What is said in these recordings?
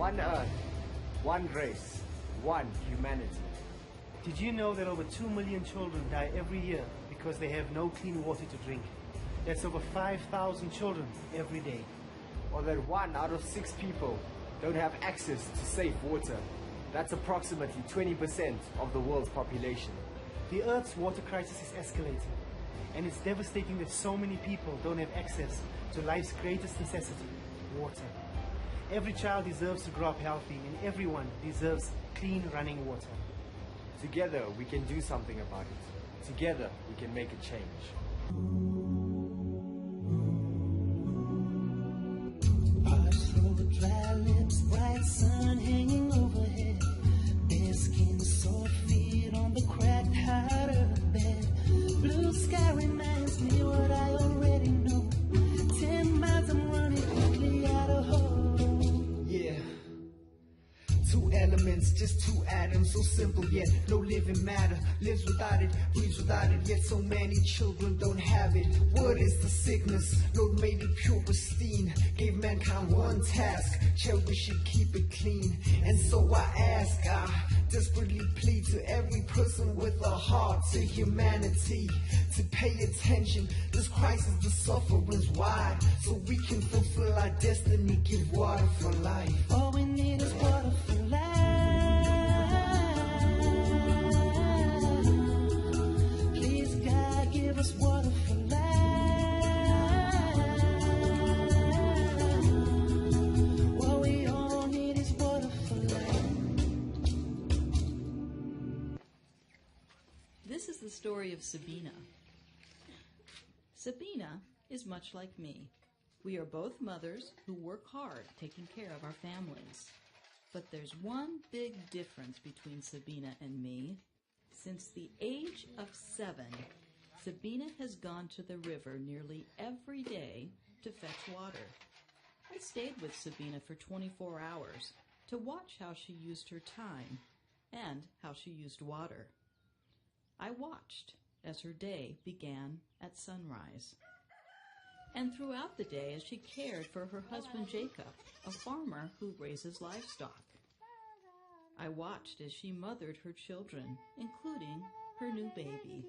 One Earth, one race, one humanity. Did you know that over 2 million children die every year because they have no clean water to drink? That's over 5,000 children every day. Or that 1 out of 6 people don't have access to safe water. That's approximately 20% of the world's population. The Earth's water crisis is escalating, and it's devastating that so many people don't have access to life's greatest necessity, water. Every child deserves to grow up healthy, and everyone deserves clean running water. Together we can do something about it. Together we can make a change. Dry lips, bright sun hanging overhead. Bare skin, sore feet on the cracked hide of the bed. Blue sky reminds me what I already know. 10 miles I'm running quickly out of home. Yeah. 2 elements, just 2 atoms, so simple yet no living matter. Lives without it, breathes without it, yet so many children don't have it. What is the sickness? Lord made it pure, pristine, gave mankind one task, cherish it, keep it clean. And so I ask, I desperately plead to every person with a heart, to humanity, to pay attention. This crisis, the suffering's wide, so we can fulfill our destiny, give water for life. All we need is water for life. Please God, give us water for life. All we all need is water for life. This is the story of Sabina. Sabina is much like me. We are both mothers who work hard taking care of our families. But there's one big difference between Sabina and me. Since the age of 7, Sabina has gone to the river nearly every day to fetch water. I stayed with Sabina for 24 hours to watch how she used her time and how she used water. I watched as her day began at sunrise, and throughout the day as she cared for her husband Jacob, a farmer who raises livestock. I watched as she mothered her children, including her new baby.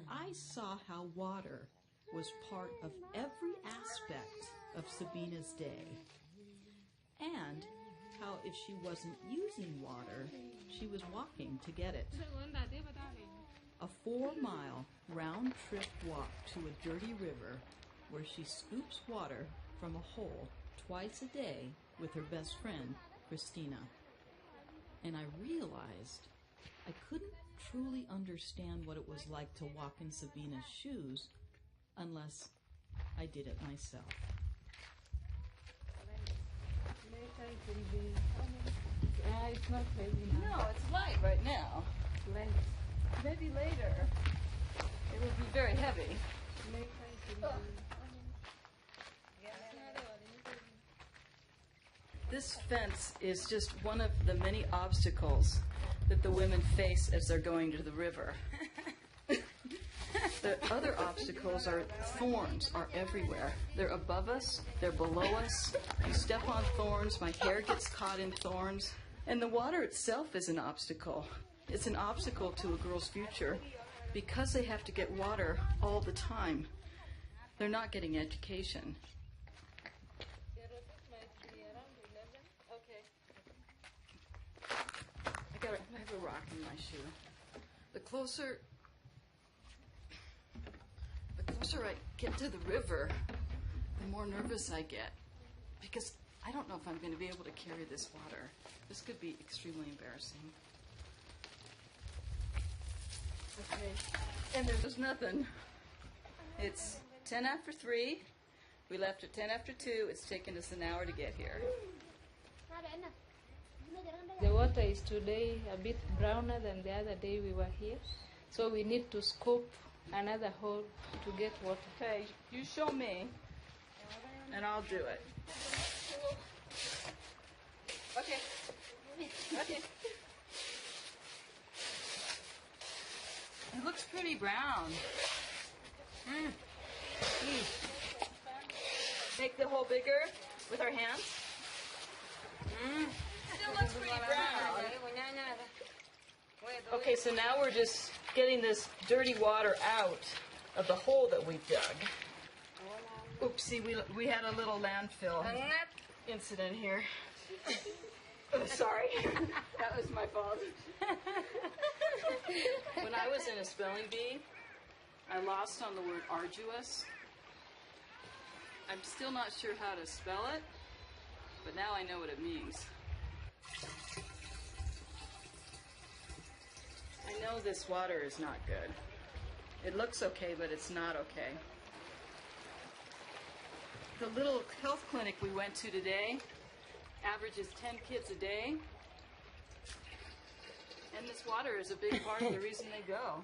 I saw how water was part of every aspect of Sabina's day, and how if she wasn't using water, she was walking to get it. A 4-mile round-trip walk to a dirty river where she scoops water from a hole twice a day with her best friend, Christina. And I realized I couldn't truly understand what it was like to walk in Sabina's shoes unless I did it myself. It's not heavy now. No, it's light right now. Maybe later it will be very heavy. This fence is just one of the many obstacles that the women face as they're going to the river. The other obstacles are thorns are everywhere. They're above us, they're below us. You step on thorns, my hair gets caught in thorns. And the water itself is an obstacle. It's an obstacle to a girl's future because they have to get water all the time. They're not getting education. Okay. I have a rock in my shoe. The closer I get to the river, the more nervous I get, because I don't know if I'm going to be able to carry this water. This could be extremely embarrassing. Okay, and there's nothing. It's 10 after 3. We left at 10 after 2. It's taken us an hour to get here. The water is today a bit browner than the other day we were here. So we need to scoop another hole to get water. Okay, you show me, and I'll do it. Okay. Okay. It looks pretty brown. make the hole bigger with our hands. Still looks pretty brown. Okay, so now we're just getting this dirty water out of the hole that we dug. Oopsie, we had a little landfill incident here. Oh, sorry, that was my fault. When I was in a spelling bee, I lost on the word arduous. I'm still not sure how to spell it, but now I know what it means. I know this water is not good. It looks okay, but it's not okay. The little health clinic we went to today averages 10 kids a day. And this water is a big part of the reason they go.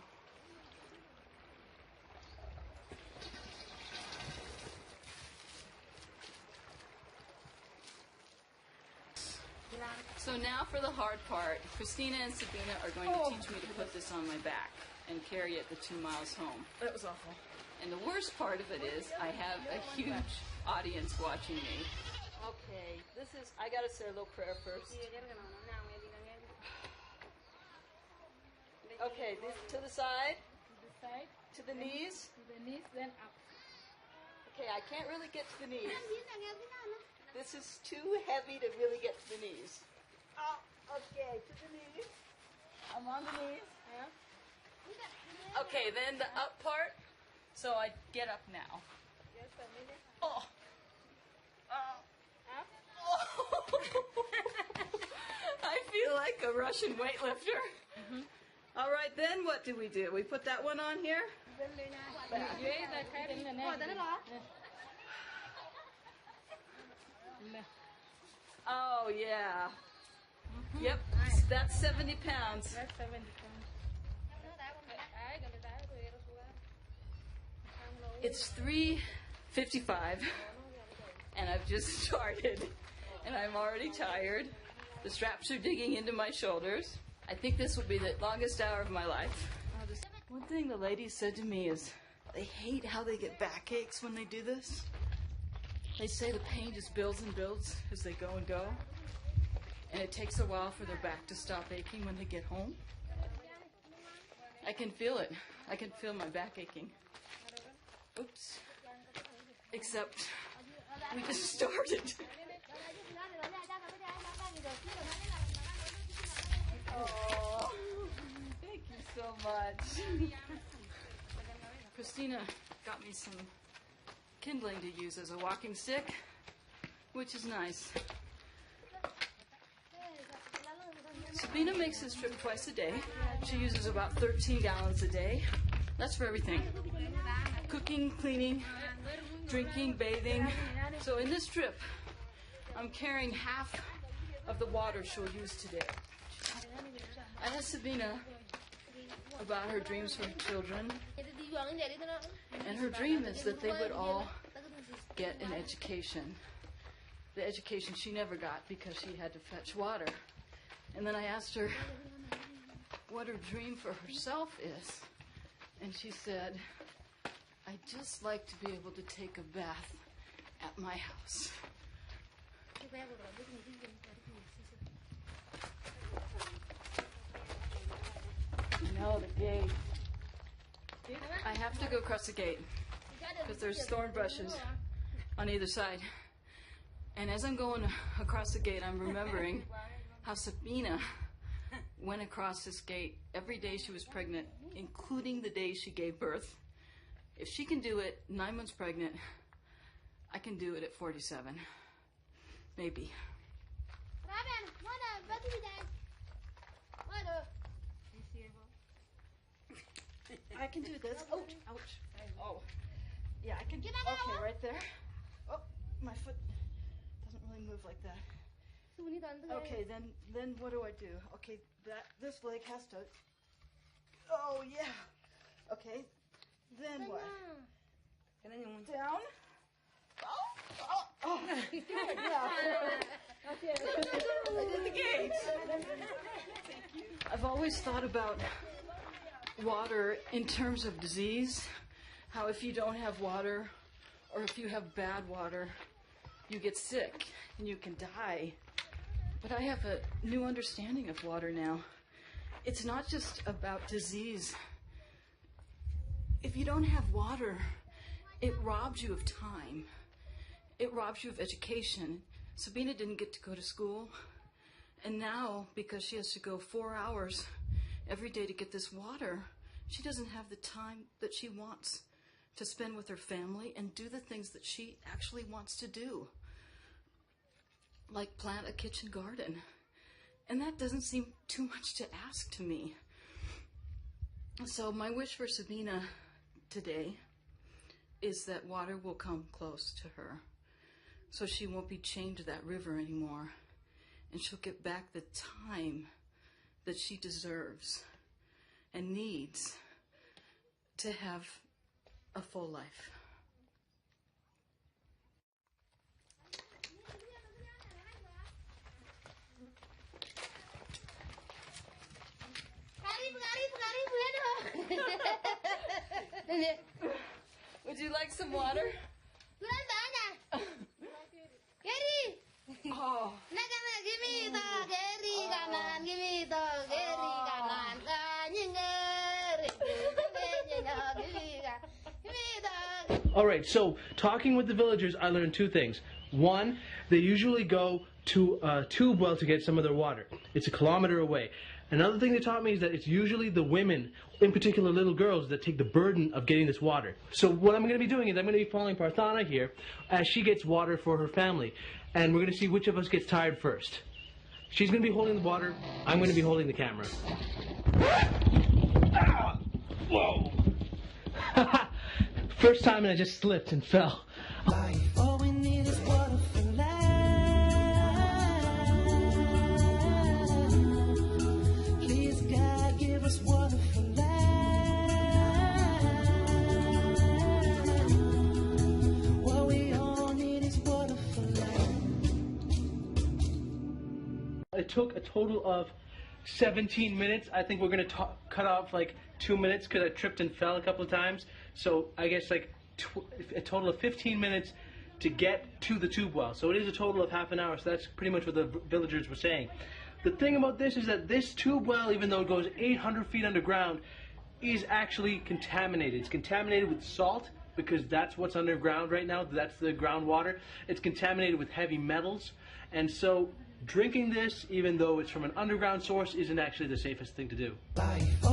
So now for the hard part. Christina and Sabina are going to teach me to put this on my back and carry it the 2 miles home. That was awful. And the worst part of it is I have a huge audience watching me. Okay, I gotta say a little prayer first. Okay, to the side. To the knees. To the knees, then up. Okay, I can't really get to the knees. This is too heavy to really get to the knees. Oh, okay, to the knees. I'm on the knees. Okay, then the up part. So I get up now. Oh. I feel like a Russian weightlifter. All right, then what do? We put that one on here? Oh, yeah. Yep, that's 70 pounds. That's 70 pounds. It's 3:55, and I've just started, and I'm already tired. The straps are digging into my shoulders. I think this will be the longest hour of my life. One thing the ladies said to me is they hate how they get backaches when they do this. They say the pain just builds and builds as they go and go, and it takes a while for their back to stop aching when they get home. I can feel it. I can feel my back aching. Oops. Except we just started. Oh, thank you so much. Christina got me some kindling to use as a walking stick, which is nice. Sabina makes this trip twice a day. She uses about 13 gallons a day. That's for everything. Cooking, cleaning, drinking, bathing. So in this trip, I'm carrying half of the water she'll use today. I asked Sabina about her dreams for her children, and her dream is that they would all get an education. The education she never got because she had to fetch water. And then I asked her what her dream for herself is, and she said, I'd just like to be able to take a bath at my house. No, the gate. I have to go across the gate because there's thorn bushes on either side. And as I'm going across the gate, I'm remembering how Sabina went across this gate every day she was pregnant, including the day she gave birth. If she can do it 9 months pregnant, I can do it at 47. Maybe. I can do this. Ouch, ouch. Oh. Yeah, I can. Okay, right there. Oh, my foot doesn't really move like that. Okay, then what do I do? Okay, this leg has to. Oh yeah. Okay, then what? Down. Oh. He's good. Yeah. Okay. I did the gate. Thank you. I've always thought about water in terms of disease. How if you don't have water or if you have bad water, you get sick and you can die. But I have a new understanding of water now. It's not just about disease. If you don't have water, it robs you of time. It robs you of education. Sabina didn't get to go to school. And now, because she has to go 4 hours every day to get this water, she doesn't have the time that she wants to spend with her family and do the things that she actually wants to do, like plant a kitchen garden. And that doesn't seem too much to ask to me. So my wish for Sabina today is that water will come close to her, so she won't be chained to that river anymore, and she'll get back the time that she deserves and needs to have a full life. Would you like some water? Oh. All right, so talking with the villagers, I learned two things. One, they usually go to a tube well to get some of their water. It's a kilometer away. Another thing they taught me is that it's usually the women, in particular little girls, that take the burden of getting this water. So what I'm going to be doing is I'm going to be following Parthana here as she gets water for her family. And we're going to see which of us gets tired first. She's going to be holding the water. I'm going to be holding the camera. Ah! Whoa! First time and I just slipped and fell. All we need is water for life. Please, God, give us water for life. What we all need is water for life. It took a total of 17 minutes. I think we're going to cut off like 2 minutes because I tripped and fell a couple of times. So I guess like a total of 15 minutes to get to the tube well. So it is a total of half an hour. So that's pretty much what the villagers were saying. The thing about this is that this tube well, even though it goes 800 feet underground, is actually contaminated. It's contaminated with salt because that's what's underground right now. That's the groundwater. It's contaminated with heavy metals. And so drinking this, even though it's from an underground source, isn't actually the safest thing to do. Life.